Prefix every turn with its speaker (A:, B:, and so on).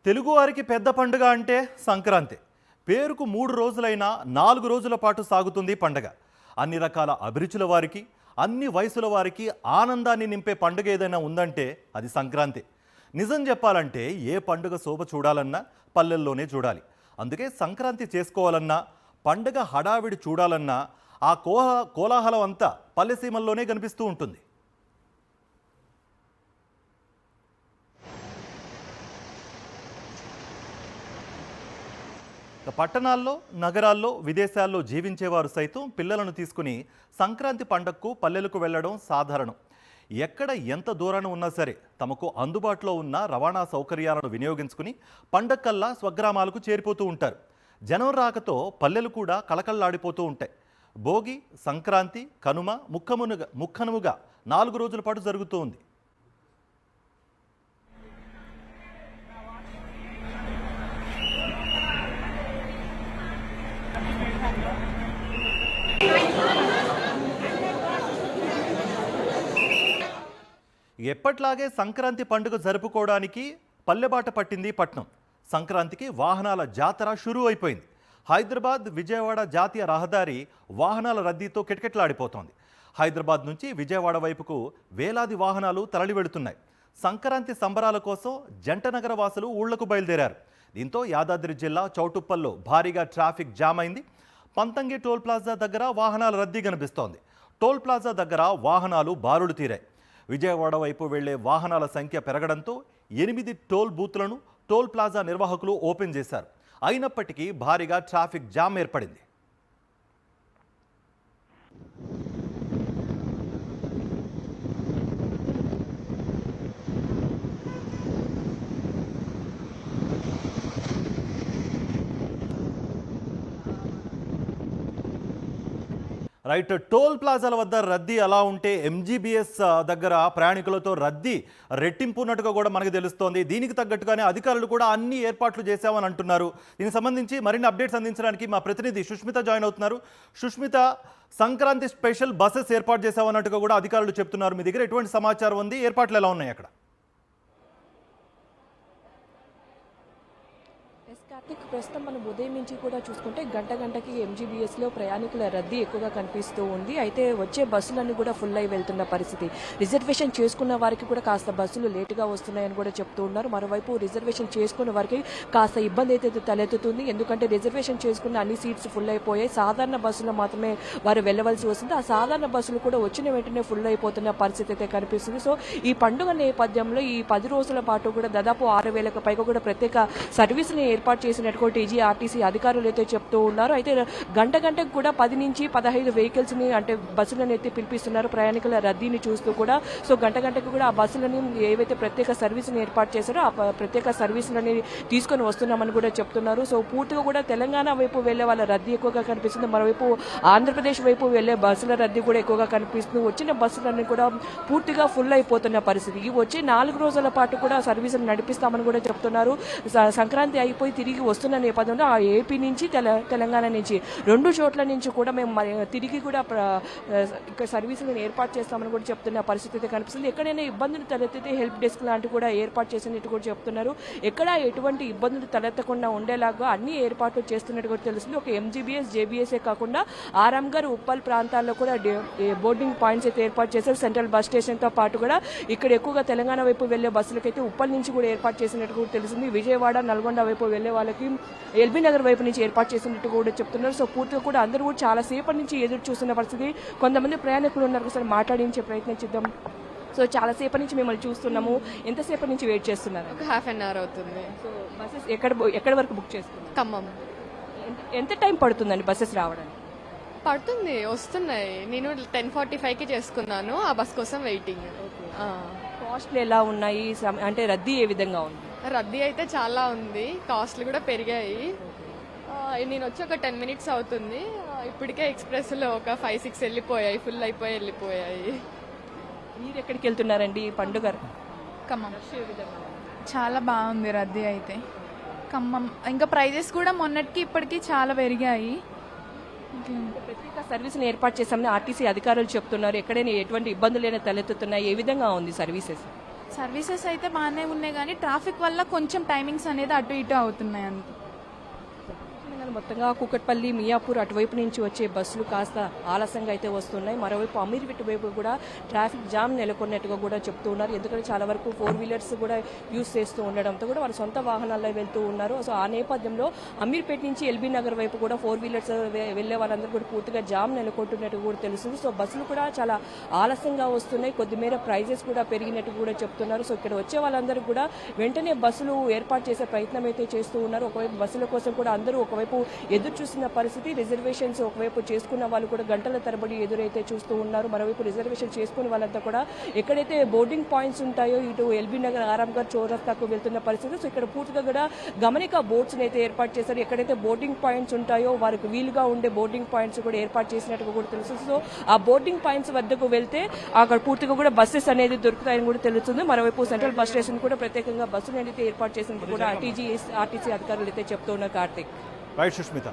A: తెలుగువారికి పెద్ద పండుగ అంటే సంక్రాంతి. పేరుకు 3 రోజులైనా 4 రోజుల పాటు సాగుతుంది పండగ. అన్ని రకాల అభిరుచుల వారికి, అన్ని వయసుల వారికి ఆనందాన్ని నింపే పండుగ ఏదైనా ఉందంటే అది సంక్రాంతి. నిజం చెప్పాలంటే ఏ పండుగ శోభ చూడాలన్నా పల్లెల్లోనే చూడాలి. అందుకే సంక్రాంతి చేసుకోవాలన్నా, పండుగ హడావిడి చూడాలన్నా ఆ కోలాహలం అంతా పల్లెసీమల్లోనే కనిపిస్తూ ఉంటుంది. పట్టణాల్లో, నగరాల్లో, విదేశాల్లో జీవించేవారు సైతం పిల్లలను తీసుకుని సంక్రాంతి పండగకు పల్లెలకు వెళ్ళడం సాధారణం. ఎక్కడ ఎంత దూరాన ఉన్నా సరే తమకు అందుబాటులో ఉన్న రవాణా సౌకర్యాలను వినియోగించుకుని పండగకల్లా స్వగ్రామాలకు చేరిపోతూ ఉంటారు. జనం రాకతో పల్లెలు కూడా కళకళలాడిపోతూ ఉంటాయి. భోగి, సంక్రాంతి, కనుమ ముక్కనుముగా 4 రోజుల పాటు జరుగుతూ ఉంది. ఎప్పట్లాగే సంక్రాంతి పండుగ జరుపుకోవడానికి పల్లెబాట పట్టింది పట్నం. సంక్రాంతికి వాహనాల జాతర షురూ అయిపోయింది. హైదరాబాద్ విజయవాడ జాతీయ రహదారి వాహనాల రద్దీతో కిటకిటలాడిపోతోంది. హైదరాబాద్ నుంచి విజయవాడ వైపుకు వేలాది వాహనాలు తరలి వెళుతున్నాయి. సంక్రాంతి సంబరాల కోసం జంట నగర వాసులు ఊళ్లకు బయలుదేరారు. దీంతో యాదాద్రి జిల్లా చౌటుప్పల్లో భారీగా ట్రాఫిక్ జామ్ అయింది. పంతంగి టోల్ ప్లాజా దగ్గర వాహనాల రద్దీ కనిపిస్తోంది. టోల్ ప్లాజా దగ్గర వాహనాలు బారులు తీరాయి. విజయవాడ వైపు వెళ్లే వాహనాల సంఖ్య పెరగడంతో 8 టోల్ బూత్లను టోల్ ప్లాజా నిర్వాహకులు ఓపెన్ చేశారు. అయినప్పటికీ భారీగా ట్రాఫిక్ జామ్ ఏర్పడింది. రైట్, టోల్ ప్లాజాల వద్ద రద్దీ అలా ఉంటే ఎంజీబీఎస్ దగ్గర ప్రయాణికులతో రద్దీ రెట్టింపు ఉన్నట్టుగా కూడా మనకు తెలుస్తోంది. దీనికి తగ్గట్టుగానే అధికారులు కూడా అన్ని ఏర్పాట్లు చేశామని అంటున్నారు. దీనికి సంబంధించి మరిన్ని అప్డేట్స్ అందించడానికి మా ప్రతినిధి సుష్మిత జాయిన్ అవుతున్నారు. సుష్మిత, సంక్రాంతి స్పెషల్ బస్సెస్ ఏర్పాటు చేశామన్నట్టుగా కూడా అధికారులు చెప్తున్నారు. మీ దగ్గర ఎటువంటి సమాచారం ఉంది? ఏర్పాట్లు ఎలా ఉన్నాయి అక్కడ?
B: కార్తిక్, ప్రస్తుతం మనం ఉదయం నుంచి కూడా చూసుకుంటే గంటకి ఎంజీబీఎస్లో ప్రయాణికుల రద్దీ ఎక్కువగా కనిపిస్తూ ఉంది. అయితే వచ్చే బస్సులన్నీ కూడా ఫుల్ అయి వెళ్తున్న పరిస్థితి. రిజర్వేషన్ చేసుకున్న వారికి కూడా కాస్త బస్సులు లేటుగా వస్తున్నాయని కూడా చెప్తూ ఉన్నారు. మరోవైపు రిజర్వేషన్ చేసుకున్న వారికి కాస్త ఇబ్బంది అయితే తలెత్తుతుంది. ఎందుకంటే రిజర్వేషన్ చేసుకున్న అన్ని సీట్స్ ఫుల్ అయిపోయాయి. సాధారణ బస్సులో మాత్రమే వారు వెళ్ళవలసి వస్తుంది. ఆ సాధారణ బస్సులు కూడా వచ్చిన వెంటనే ఫుల్ అయిపోతున్న పరిస్థితి అయితే కనిపిస్తుంది. సో ఈ పండుగ నేపథ్యంలో ఈ 10 రోజుల పాటు కూడా దాదాపు 6,000కు పైగా కూడా ప్రత్యేక సర్వీసుని ఏర్పాటు చేసినట్టు టీజీఆర్టీసీ అధికారులు అయితే చెప్తూ ఉన్నారు. అయితే గంటకు కూడా 10 నుంచి 15 వెహికల్స్ని అంటే బస్సులను అయితే పిలిపిస్తున్నారు ప్రయాణికుల రద్దీని చూస్తూ కూడా. సో గంటకు కూడా ఆ బస్సులని ఏవైతే ప్రత్యేక సర్వీసుని ఏర్పాటు చేశారో ఆ ప్రత్యేక సర్వీసులని తీసుకొని వస్తున్నామని కూడా చెప్తున్నారు. సో పూర్తిగా కూడా తెలంగాణ వైపు వెళ్లే వాళ్ళ రద్దీ ఎక్కువగా కనిపిస్తుంది. మరోవైపు ఆంధ్రప్రదేశ్ వైపు వెళ్లే బస్సుల రద్దీ కూడా ఎక్కువగా కనిపిస్తుంది. వచ్చిన బస్సులన్నీ కూడా పూర్తిగా ఫుల్ అయిపోతున్న పరిస్థితి. వచ్చే 4 రోజుల పాటు కూడా సర్వీసులు నడిపిస్తామని కూడా చెప్తున్నారు. సంక్రాంతి అయిపోయి తిరిగి వస్తున్న నేపథ్యంలో ఆ ఏపీ నుంచి తెలంగాణ నుంచి 2 చోట్ల నుంచి కూడా మేము తిరిగి కూడా ఇక్కడ సర్వీసులను ఏర్పాటు చేస్తామని కూడా చెప్తున్న పరిస్థితి అయితే కనిపిస్తుంది. ఎక్కడైనా ఇబ్బందులు తలెత్తితే హెల్ప్ డెస్క్ లాంటివి కూడా ఏర్పాటు చేసినట్టు కూడా చెప్తున్నారు. ఎక్కడ ఎటువంటి ఇబ్బందులు తలెత్తకుండా ఉండేలాగా అన్ని ఏర్పాట్లు చేస్తున్నట్టు కూడా తెలుస్తుంది. ఒక ఎంజీబీఎస్, జేబీఎస్ఏ కాకుండా ఆరాంఘర్, ఉప్పల్ ప్రాంతాల్లో కూడా బోర్డింగ్ పాయింట్స్ అయితే ఏర్పాటు చేశారు. సెంట్రల్ బస్ స్టేషన్తో పాటు కూడా ఇక్కడ ఎక్కువగా తెలంగాణ వైపు వెళ్లే బస్సులకైతే ఉప్పల్ నుంచి కూడా ఏర్పాటు చేసినట్టు కూడా తెలిసింది. విజయవాడ, నల్గొండ వైపు వెళ్లే వాళ్ళకి ఎల్బీ నగర్ వైపు నుంచి ఏర్పాటు చేసినట్టు కూడా చెప్తున్నారు. సో పూర్తిగా కూడా అందరూ కూడా చాలా సేపటి నుంచి ఎదురు చూస్తున్న పరిస్థితి. కొంతమంది ప్రయాణికులు ఉన్నారు, ఒకసారి మాట్లాడించే ప్రయత్నం చేద్దాం. సో చాలా సేపటి నుంచి మిమ్మల్ని చూస్తున్నాము. ఎంతసేపటి నుంచి వెయిట్ చేస్తున్నారు?
C: ఒక హాఫ్ అన్ అవర్ అవుతుంది.
B: సో బస్సెస్ ఎక్కడ వరకు బుక్ చేస్తున్నారు?
C: ఖమ్మం.
B: ఎంత టైం పడుతుందండి బస్సెస్ రావడానికి?
C: పడుతుంది, వస్తున్నాయి. నేను 10:45కి చేసుకున్నాను. ఆ బస్ కోసం వెయిటింగ్.
B: కాస్ట్లు ఎలా ఉన్నాయి? అంటే రద్దీ ఏ విధంగా ఉంది?
C: రద్దీ అయితే చాలా ఉంది. కాస్ట్లు కూడా పెరిగాయి. నేను వచ్చి ఒక 10 మినిట్స్ అవుతుంది. ఇప్పటికే ఎక్స్ప్రెస్లో ఒక 5-6 వెళ్ళిపోయాయి, ఫుల్ వెళ్ళిపోయాయి.
B: మీరు ఎక్కడికి వెళ్తున్నారండి పండుగ?
D: ఖమ్మం. చాలా బాగుంది రద్దీ అయితే. ఖమ్మం ఇంకా ప్రైజెస్ కూడా మొన్నటికి ఇప్పటికీ చాలా పెరిగాయి.
B: ప్రత్యేక సర్వీసులు ఏర్పాటు చేశామని ఆర్టీసీ అధికారులు చెప్తున్నారు. ఎక్కడైనా ఎటువంటి ఇబ్బందులైనా తలెత్తుతున్నాయి? ఏ విధంగా ఉంది సర్వీసెస్?
D: సర్వీసెస్ అయితే బాగానే ఉన్నాయి కానీ ట్రాఫిక్ వల్ల కొంచెం టైమింగ్స్ అనేది అటు ఇటు అవుతున్నాయి అంతే.
B: మొత్తంగా కూకట్పల్లి మియాపూర్ అటువైపు నుంచి వచ్చే బస్సులు కాస్త ఆలస్యంగా అయితే వస్తున్నాయి. మరోవైపు అమీర్పేట వైపు కూడా ట్రాఫిక్ జామ్ నెలకొన్నట్టుగా కూడా చెప్తూ ఉన్నారు. ఎందుకంటే చాలా వరకు 4 వీలర్స్ కూడా యూజ్ చేస్తూ ఉండడంతో కూడా వాళ్ళ సొంత వాహనాల్లో వెళ్తూ ఉన్నారు. సో ఆ నేపథ్యంలో అమీర్పేట నుంచి ఎల్బీ నగర్ వైపు కూడా 4 వీలర్స్ వెళ్లే వాళ్ళందరూ కూడా పూర్తిగా జామ్ నెలకొంటున్నట్టు కూడా తెలుస్తుంది. సో బస్సులు కూడా చాలా ఆలస్యంగా వస్తున్నాయి. కొద్దిమేర ప్రైజెస్ కూడా పెరిగినట్టు కూడా చెప్తున్నారు. సో ఇక్కడ వచ్చే వాళ్ళందరూ కూడా వెంటనే బస్సులు ఏర్పాటు చేసే ప్రయత్నం అయితే చేస్తూ ఉన్నారు. ఒకవైపు బస్సుల కోసం కూడా అందరూ ఒకవైపు ఎదురు చూస్తున్న పరిస్థితి. రిజర్వేషన్స్ ఒకవైపు చేసుకున్న వాళ్ళు కూడా గంటల తరబడి ఎదురైతే చూస్తూ ఉన్నారు. మరోవైపు రిజర్వేషన్ చేసుకునే వాళ్ళంతా కూడా ఎక్కడైతే బోర్డింగ్ పాయింట్స్ ఉంటాయో ఇటు ఎల్బీ నగర్ ఆరాంఘర్ చౌరస్తాకు వెళ్తున్న పరిస్థితి. సో ఇక్కడ పూర్తిగా కూడా గమనిక బోర్డ్స్ అయితే ఏర్పాటు చేశారు. ఎక్కడైతే బోర్డింగ్ పాయింట్స్ ఉంటాయో వారికి వీలుగా ఉండే బోర్డింగ్ పాయింట్స్ కూడా ఏర్పాటు చేసినట్టుగా కూడా తెలుస్తుంది. సో ఆ బోర్డింగ్ పాయింట్స్ వద్దకు వెళ్తే అక్కడ పూర్తిగా కూడా బస్సెస్ అనేది దొరుకుతాయని కూడా తెలుస్తుంది. మరోవైపు సెంట్రల్ బస్ స్టేషన్ కూడా ప్రత్యేకంగా బస్సులు అయితే ఏర్పాటు చేసినట్టు కూడా ఆర్టీసీ అధికారులు అయితే చెప్తున్నారు. కార్తీక్.
A: రైట్ సుష్మిత.